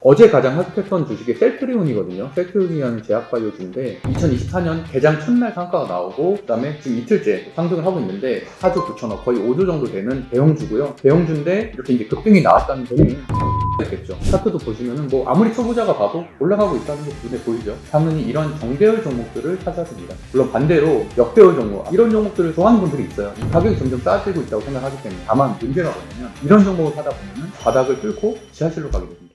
어제 가장 핫했던 주식이 셀트리온이거든요. 셀트리온이라는 제약바이오주인데 2024년 개장 첫날 상가가 나오고 그다음에 지금 이틀째 상승을 하고 있는데 4조 9천억 거의 5조 정도 되는 대형주고요. 대형주인데 이렇게 이제 급등이 나왔다는 점이 있겠죠. 차트도 보시면은 뭐 아무리 초보자가 봐도 올라가고 있다는 게 눈에 보이죠. 당연히 이런 정배열 종목들을 찾아야 됩니다. 물론 반대로 역배열 종목 이런 종목들을 좋아하는 분들이 있어요. 가격이 점점 싸지고 있다고 생각하기 때문에 다만 문제가 뭐냐면 이런 종목을 사다 보면은 바닥을 뚫고 지하실로 가게 됩니다.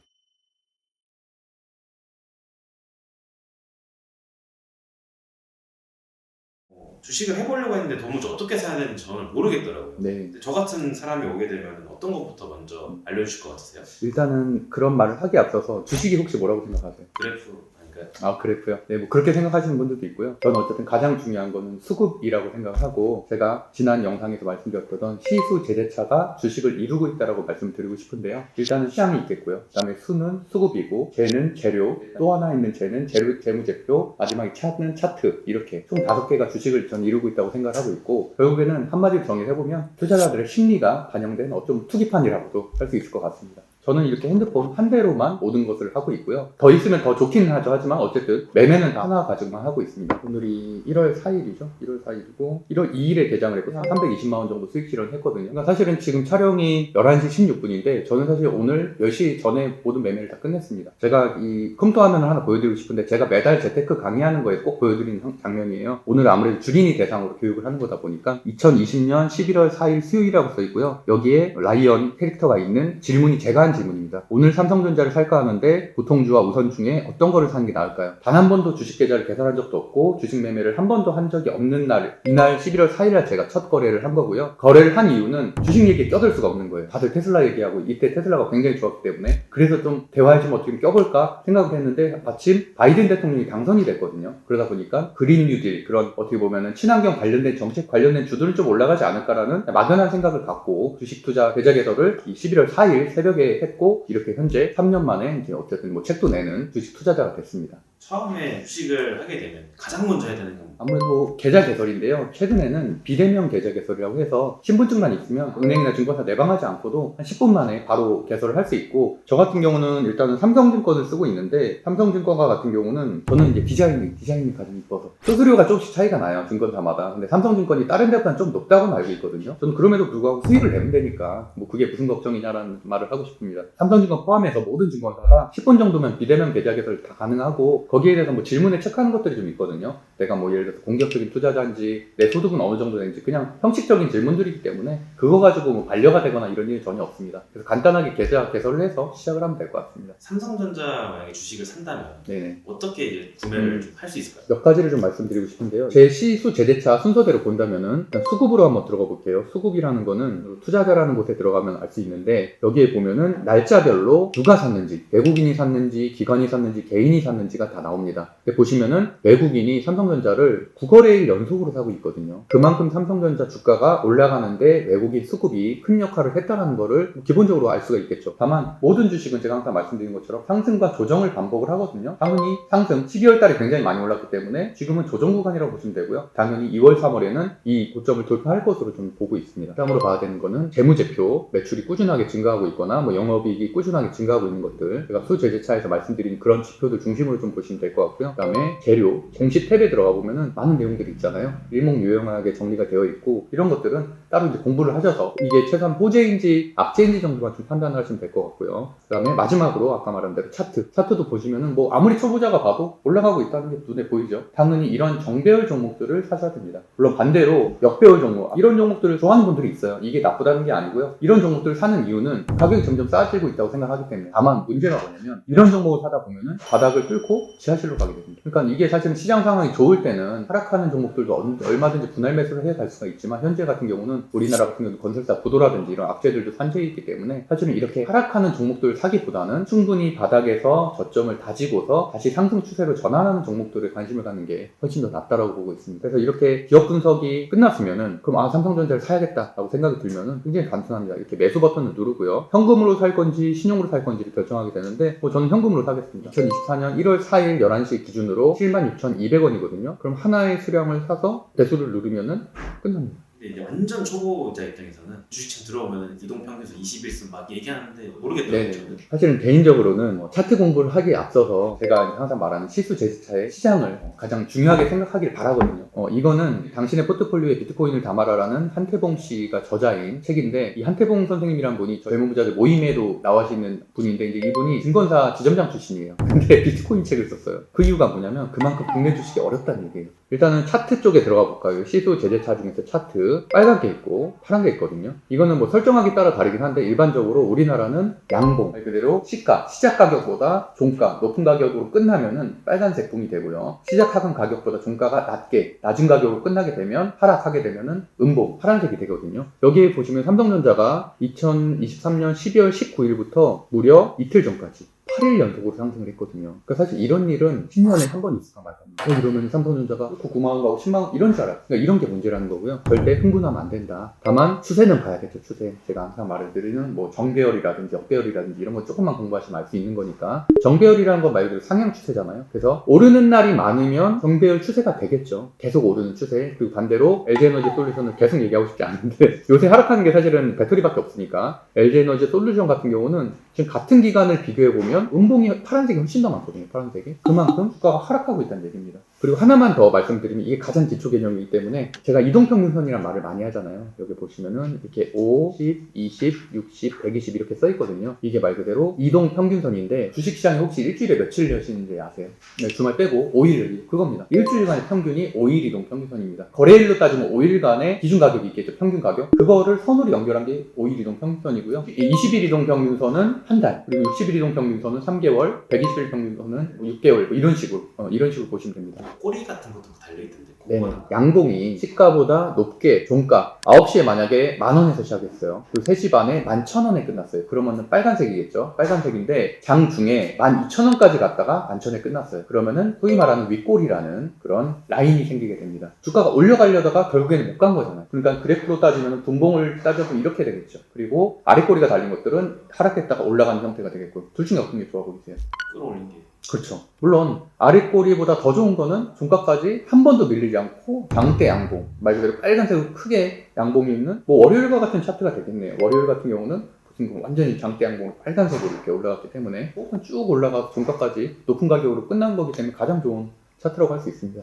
주식을 해보려고 했는데 도무지 어떻게 사야 되는지 저는 모르겠더라고요. 네. 근데 저 같은 사람이 오게 되면 어떤 것부터 먼저 알려주실 것 같으세요? 일단은 그런 말을 하기에 앞서서 주식이 혹시 뭐라고 생각하세요? 그래프 아닐까요? 아, 그래프요? 네, 뭐 그렇게 생각하시는 분들도 있고요. 저는 어쨌든 가장 중요한 거는 수급이라고 생각하고 제가 지난 영상에서 말씀드렸던 시수 제재차가 주식을 이루고 있다고 말씀드리고 싶은데요. 일단은 시장이 있겠고요. 그 다음에 수는 수급이고 재는 재료, 또 하나 있는 재는 재무제표, 마지막에 차는 차트 이렇게 총 5개가 주식을 저는 이루고 있다고 생각을 하고 있고 결국에는 한마디로 정의해보면 투자자들의 심리가 반영된 어쩜 투기판이라고도 할 수 있을 것 같습니다. 저는 이렇게 핸드폰 한 대로만 모든 것을 하고 있고요. 더 있으면 더 좋긴 하죠. 하지만 어쨌든 매매는 다 하나 가지고만 하고 있습니다. 오늘이 1월 4일이죠. 1월 4일이고 1월 2일에 개장을 했고 320만 원 정도 수익 실현을 했거든요. 그러니까 사실은 지금 촬영이 11시 16분인데 저는 사실 오늘 10시 전에 모든 매매를 다 끝냈습니다. 제가 이 컴퓨터 화면을 하나 보여드리고 싶은데 제가 매달 재테크 강의하는 거에 꼭 보여드리는 장면이에요. 오늘 아무래도 주린이 대상으로 교육을 하는 거다 보니까 2020년 11월 4일 수요일이라고 써있고요. 여기에 라이언 캐릭터가 있는 질문이 제가 한 질문입니다. 오늘 삼성전자를 살까 하는데 보통주와 우선 중에 어떤 거를 사는 게 나을까요? 단 한 번도 주식 계좌를 개설한 적도 없고 주식 매매를 한 번도 한 적이 없는 날 이날 11월 4일날 제가 첫 거래를 한 거고요. 거래를 한 이유는 주식 얘기에 껴들 수가 없는 거예요. 다들 테슬라 얘기하고 이때 테슬라가 굉장히 좋았기 때문에 그래서 좀 대화에 좀 어떻게 껴볼까 생각을 했는데 마침 바이든 대통령이 당선이 됐거든요. 그러다 보니까 그린 뉴딜 그런 어떻게 보면은 친환경 관련된 정책 관련된 주들은 좀 올라가지 않을까라는 막연한 생각을 갖고 주식 투자 계좌 개설을 11월 4일 새벽에 했고 이렇게 현재 3년 만에 이제 어쨌든 뭐 책도 내는 주식 투자자가 됐습니다. 처음에 주식을 하게 되면 가장 먼저 해야 되는 건 아무래도 뭐 계좌 개설인데요. 최근에는 비대면 계좌 개설이라고 해서 신분증만 있으면 은행이나 증권사 내방하지 않고도 한 10분 만에 바로 개설을 할 수 있고 저 같은 경우는 일단은 삼성증권을 쓰고 있는데 삼성증권과 같은 경우는 저는 이제 디자인이 가장 이뻐서 수수료가 조금씩 차이가 나요. 증권사마다. 근데 삼성증권이 다른 데보다는 좀 높다고는 알고 있거든요. 저는 그럼에도 불구하고 수익을 내면 되니까 뭐 그게 무슨 걱정이냐라는 말을 하고 싶습니다. 삼성증권 포함해서 모든 증권사가 10분 정도면 비대면 계좌 개설 다 가능하고 거기에 대해서 뭐 질문에 체크하는 것들이 좀 있거든요. 내가 뭐 예를 들어서 공격적인 투자자인지 내 소득은 어느 정도 되는지 그냥 형식적인 질문들이기 때문에 그거 가지고 뭐 반려가 되거나 이런 일은 전혀 없습니다. 그래서 간단하게 계좌 개설을 해서 시작을 하면 될 것 같습니다. 삼성전자 만약에 주식을 산다면 네네. 어떻게 이제 구매를 좀 할 수 있을까요? 몇 가지를 좀 말씀드리고 싶은데요. 제 시수 제재차 순서대로 본다면은 일단 수급으로 한번 들어가 볼게요. 수급이라는 거는 투자자라는 곳에 들어가면 알 수 있는데 여기에 보면은 날짜별로 누가 샀는지 외국인이 샀는지 기관이 샀는지 개인이 샀는지가 다 나옵니다. 근데 보시면은 외국인이 삼성전자를 9거래일 연속으로 사고 있거든요. 그만큼 삼성전자 주가가 올라가는데 외국인 수급이 큰 역할을 했다는 거를 기본적으로 알 수가 있겠죠. 다만 모든 주식은 제가 항상 말씀드린 것처럼 상승과 조정을 반복을 하거든요. 당연히 상승 12월 달에 굉장히 많이 올랐기 때문에 지금은 조정 구간이라고 보시면 되고요. 당연히 2월 3월에는 이 고점을 돌파할 것으로 좀 보고 있습니다. 다음으로 봐야 되는 거는 재무제표 매출이 꾸준하게 증가하고 있거나 뭐 영업이익이 꾸준하게 증가하고 있는 것들 제가 수제재차에서 말씀드린 그런 지표들 중심으로 좀 보시면 될 것 같고요. 그 다음에 재료 공시 탭에 들어가 보면은 많은 내용들이 있잖아요. 일목요연하게 정리가 되어 있고 이런 것들은 따로 이제 공부를 하셔서 이게 최소한 호재인지 악재인지 정도만 좀 판단을 하시면 될 것 같고요. 그 다음에 마지막으로 아까 말한 대로 차트도 보시면은 뭐 아무리 초보자가 봐도 올라가고 있다는 게 눈에 보이죠. 당연히 이런 정배열 종목들을 사셔야 됩니다. 물론 반대로 역배열 종목 이런 종목들을 좋아하는 분들이 있어요. 이게 나쁘다는 게 아니고요. 이런 종목들을 사는 이유는 가격이 점점 싸지고 있다고 생각하기 때문에 다만 문제가 뭐냐면 이런 종목을 사다 보면은 바닥을 뚫고 지하실로 가게 됩니다. 그러니까 이게 사실은 시장 상황이 좋을 때는 하락하는 종목들도 얼마든지 분할 매수를 해야 갈 수가 있지만 현재 같은 경우는 우리나라 같은 경우는 건설사 부도라든지 이런 악재들도 산재해 있기 때문에 사실은 이렇게 하락하는 종목들을 사기보다는 충분히 바닥에서 저점을 다지고서 다시 상승 추세로 전환하는 종목들에 관심을 갖는 게 훨씬 더 낫다라고 보고 있습니다. 그래서 이렇게 기업 분석이 끝났으면은 그럼 삼성전자를 사야겠다라고 생각이 들면은 굉장히 간단합니다. 이렇게 매수 버튼을 누르고요. 현금으로 살 건지 신용으로 살 건지를 결정하게 되는데 저는 현금으로 사겠습니다. 2024년 1월 4일 11시 기준으로 76,200원이거든요. 그럼 하나의 수량을 사서 배수를 누르면은 끝납니다. 근데 이제 완전 초보자 입장에서는 주식창 들어오면 이동평균선 21선 막 얘기하는데 모르겠더라고요. 네네. 저는. 사실은 개인적으로는 차트 공부를 하기에 앞서서 제가 항상 말하는 시수 제시차의 시장을 가장 중요하게 생각하길 바라거든요. 이거는 당신의 포트폴리오에 비트코인을 담아라라는 한태봉 씨가 저자인 책인데, 이 한태봉 선생님이란 분이 젊은부자들 모임에도 나와시는 분인데, 이제 이분이 증권사 지점장 출신이에요. 근데 비트코인 책을 썼어요. 그 이유가 뭐냐면 그만큼 국내 주식이 어렵다는 얘기예요. 일단은 차트 쪽에 들어가 볼까요? 시수 제재차 중에서 차트 빨간 게 있고 파란 게 있거든요. 이거는 뭐 설정하기 따라 다르긴 한데, 일반적으로 우리나라는 양봉, 말 그대로 시가, 시작 가격보다 종가 높은 가격으로 끝나면은 빨간색 봉이 되고요. 시작하는 가격보다 종가가 낮은 가격으로 끝나게 되면, 하락하게 되면은 음봉, 파란색이 되거든요. 여기에 보시면 삼성전자가 2023년 12월 19일부터 무려 이틀 전까지 8일 연속으로 상승을 했거든요. 그러니까 사실 이런 일은 10년에 한 번 있을까 말까. 이러면 삼성전자가 9만원 가고 10만원 이런 줄 알아요. 그러니까 이런 게 문제라는 거고요. 절대 흥분하면 안 된다. 다만 추세는 봐야겠죠. 추세. 제가 항상 말을 드리는 뭐 정배열이라든지 역배열이라든지 이런 거 조금만 공부하시면 알 수 있는 거니까. 정배열이라는 건 말 그대로 상향 추세잖아요. 그래서 오르는 날이 많으면 정배열 추세가 되겠죠. 계속 오르는 추세. 그리고 반대로 LG에너지 솔루션을 계속 얘기하고 싶지 않은데 요새 하락하는 게 사실은 배터리밖에 없으니까 LG에너지 솔루션 같은 경우는 지금 같은 기간을 비교해보면 음봉이 파란색이 훨씬 더 많거든요. 파란색이. 그만큼 주가가 하락하고 있다는 얘기입니다. 그리고 하나만 더 말씀드리면 이게 가장 기초 개념이기 때문에 제가 이동평균선이란 말을 많이 하잖아요. 여기 보시면은 이렇게 5, 10, 20, 60, 120 이렇게 써 있거든요. 이게 말 그대로 이동평균선인데, 주식시장에 혹시 일주일에 며칠 여시는지 아세요? 네, 주말 빼고 5일 그겁니다. 일주일간의 평균이 5일 이동평균선입니다. 거래일로 따지면 5일간의 기준가격이 있겠죠. 평균가격. 그거를 선으로 연결한 게 5일 이동평균선이고요. 20일 이동평균선은 한 달, 그리고 60일 이동평균선은 3개월, 120일 평균선은 6개월, 뭐 이런 식으로 보시면 됩니다. 꼬리 같은 것도 달려있던데. 네, 양봉이 시가보다 높게 종가 9시에 만약에 10,000원에서 시작했어요. 그리고 3시 반에 11,000원에 끝났어요. 그러면은 빨간색이겠죠. 빨간색인데 장 중에 12,000원까지 갔다가 11,000원에 끝났어요. 그러면은 소위 말하는 윗골이라는 그런 라인이 생기게 됩니다. 주가가 올려가려다가 결국에는 못 간 거잖아요. 그러니까 그래프로 따지면 분봉을 따져보면 이렇게 되겠죠. 그리고 아랫꼬리가 달린 것들은 하락했다가 올라가는 형태가 되겠고, 둘 중에 어떤 게 좋아 보이세요? 끌어올린 게. 그렇죠. 물론 아랫꼬리보다 더 좋은 거는 종가까지 한 번도 밀리지 않고 장대 양봉, 말 그대로 빨간색으로 크게 양봉이 있는 뭐 월요일과 같은 차트가 되겠네요. 월요일 같은 경우는 완전히 장대 양봉 빨간색으로 이렇게 올라갔기 때문에 쭉 올라가서 종가까지 높은 가격으로 끝난 거기 때문에 가장 좋은 차트라고 할 수 있습니다.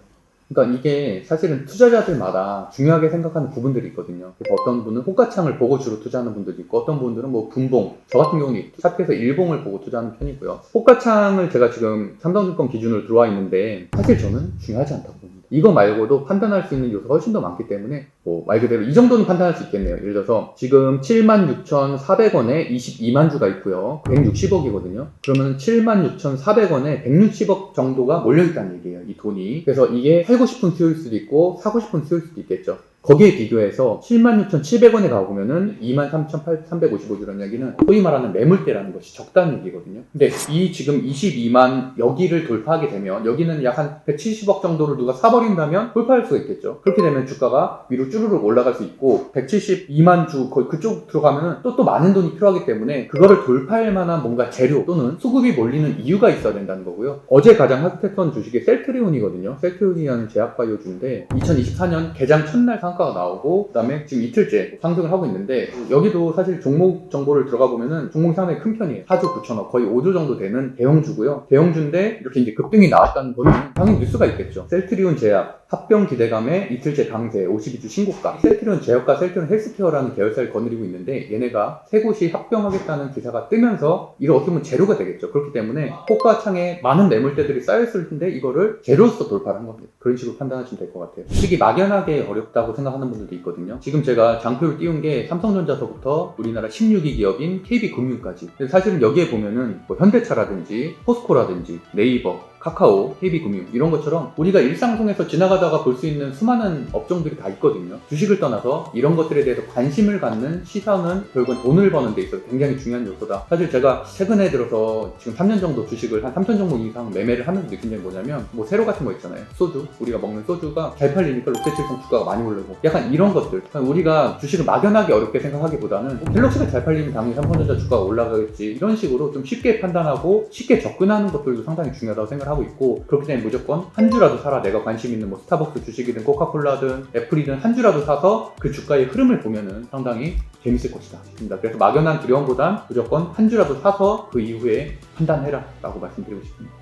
그러니까 이게 사실은 투자자들마다 중요하게 생각하는 부분들이 있거든요. 그래서 어떤 분은 호가창을 보고 주로 투자하는 분들도 있고, 어떤 분들은 뭐 분봉, 저 같은 경우는 차트에서 일봉을 보고 투자하는 편이고요. 호가창을 제가 지금 삼성증권 기준으로 들어와 있는데 사실 저는 중요하지 않다고 봅니다. 이거 말고도 판단할 수 있는 요소가 훨씬 더 많기 때문에 뭐 말 그대로 이 정도는 판단할 수 있겠네요. 예를 들어서 지금 76,400원에 22만 주가 있고요. 160억이거든요. 그러면 76,400원에 160억 정도가 몰려있다는 얘기예요. 이 돈이. 그래서 이게 팔고 싶은 수요일 수도 있고 사고 싶은 수요일 수도 있겠죠. 거기에 비교해서 76,700원에 가보면은 23,355주라는 얘기는 소위 말하는 매물대라는 것이 적다는 얘기거든요. 근데 이 지금 22만 여기를 돌파하게 되면, 여기는 약 한 170억 정도를 누가 사버린다면 돌파할 수가 있겠죠. 그렇게 되면 주가가 위로 쭈르륵 올라갈 수 있고, 172만 주 거의 그쪽 들어가면은 또 많은 돈이 필요하기 때문에 그거를 돌파할 만한 뭔가 재료 또는 수급이 몰리는 이유가 있어야 된다는 거고요. 어제 가장 핫했던 주식이 셀트리온이거든요. 셀트리온이라는 제약바이오주인데 2024년 개장 첫날 상가가 나오고, 그 다음에 지금 이틀째 상승을 하고 있는데, 여기도 사실 종목 정보를 들어가 보면은 종목이 상당히 큰 편이에요. 4조 9천억, 거의 5조 정도 되는 대형주고요. 대형주인데 이렇게 이제 급등이 나왔다는 거는 당연히 뉴스가 있겠죠. 셀트리온 제약 합병 기대감에 이틀째 강세, 52주 신고가. 셀트리온 제약과 셀트리온 헬스케어라는 계열사를 거느리고 있는데, 얘네가 세 곳이 합병하겠다는 기사가 뜨면서 이를 어떻게 보면 재료가 되겠죠. 그렇기 때문에 호가창에 많은 매물대들이 쌓여있을 텐데 이거를 재료로서 돌파를 한 겁니다. 그런 식으로 판단하시면 될 것 같아요. 주식이 막연하게 어렵다고 생각하는 분들도 있거든요. 지금 제가 장표를 띄운 게 삼성전자서부터 우리나라 16위 기업인 KB금융까지. 사실은 여기에 보면은 뭐 현대차라든지 포스코라든지 네이버, 카카오, KB금융 이런 것처럼 우리가 일상 속에서 지나가다가 볼 수 있는 수많은 업종들이 다 있거든요. 주식을 떠나서 이런 것들에 대해서 관심을 갖는 시선은 결국은 돈을 버는 데 있어서 굉장히 중요한 요소다. 사실 제가 최근에 들어서 지금 3년 정도 주식을 한 3천 종목 이상 매매를 하면서 느낀 점이 뭐냐면, 뭐 세로 같은 거 있잖아요. 소주, 우리가 먹는 소주가 잘 팔리니까 롯데칠성 주가가 많이 오르고, 약간 이런 것들. 우리가 주식을 막연하게 어렵게 생각하기보다는 갤럭시가 잘 팔리면 당연히 삼성전자 주가가 올라가겠지, 이런 식으로 좀 쉽게 판단하고 쉽게 접근하는 것들도 상당히 중요하다고 생각합니다. 하고 있고, 그렇기 때문에 무조건 한 주라도 사라. 내가 관심 있는 뭐 스타벅스 주식이든 코카콜라든 애플이든 한 주라도 사서 그 주가의 흐름을 보면은 상당히 재밌을 것이다. 그래서 막연한 두려움보단 무조건 한 주라도 사서 그 이후에 판단해라 라고 말씀드리고 싶습니다.